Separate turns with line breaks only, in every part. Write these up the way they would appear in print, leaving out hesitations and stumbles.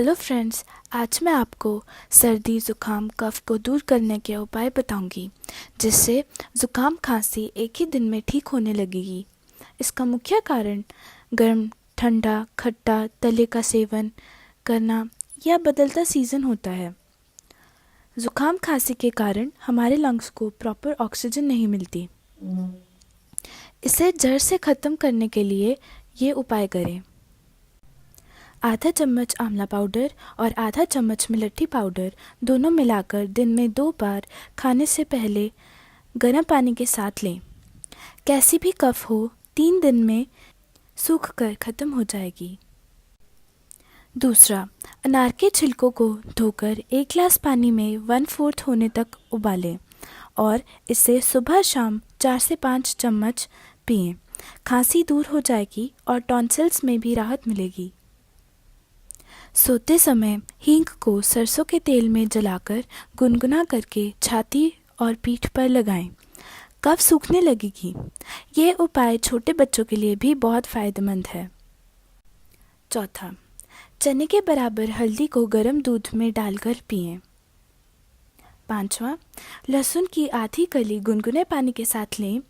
Hello friends, आज मैं आपको सर्दी ज़ुकाम कफ को दूर करने के उपाय बताऊंगी, जिससे ज़ुकाम खांसी एक ही दिन में ठीक होने लगेगी। इसका मुख्य कारण गर्म, ठंडा, खट्टा, तले का सेवन करना या बदलता सीज़न होता है। ज़ुकाम खांसी के कारण हमारे लंग्स को प्रॉपर ऑक्सीजन नहीं मिलती। इसे जड़ से ख़त्म करने के लिए ये उपाय करें। आधा चम्मच आंवला पाउडर और आधा चम्मच मिलट्ठी पाउडर दोनों मिलाकर दिन में 2 बार खाने से पहले गर्म पानी के साथ लें। कैसी भी कफ हो 3 दिन में सूख कर ख़त्म हो जाएगी। दूसरा, अनार के छिलकों को धोकर 1 गिलास पानी में 1/4 होने तक उबालें और इसे सुबह शाम 4 से 5 चम्मच पिएं। खांसी दूर हो जाएगी और टॉन्सिल्स में भी राहत मिलेगी। सोते समय हींग को सरसों के तेल में जलाकर गुनगुना करके छाती और पीठ पर लगाएं। कफ सूखने लगेगी। ये उपाय छोटे बच्चों के लिए भी बहुत फायदेमंद है। चौथा, चने के बराबर हल्दी को गर्म दूध में डालकर पिएं। पांचवा, लहसुन की आधी कली गुनगुने पानी के साथ लें।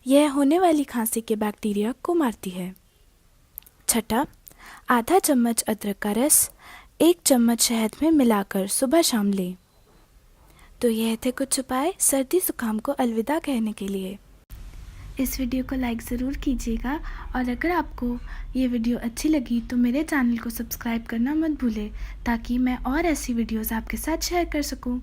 यह होने वाली खांसी के बैक्टीरिया को मारती है। छठा, आधा चम्मच अदरक का रस 1 चम्मच शहद में मिलाकर सुबह शाम लें। तो यह थे कुछ उपाय सर्दी जुकाम को अलविदा कहने के लिए। इस वीडियो को लाइक ज़रूर कीजिएगा और अगर आपको ये वीडियो अच्छी लगी तो मेरे चैनल को सब्सक्राइब करना मत भूलें, ताकि मैं और ऐसी वीडियोस आपके साथ शेयर कर सकूं।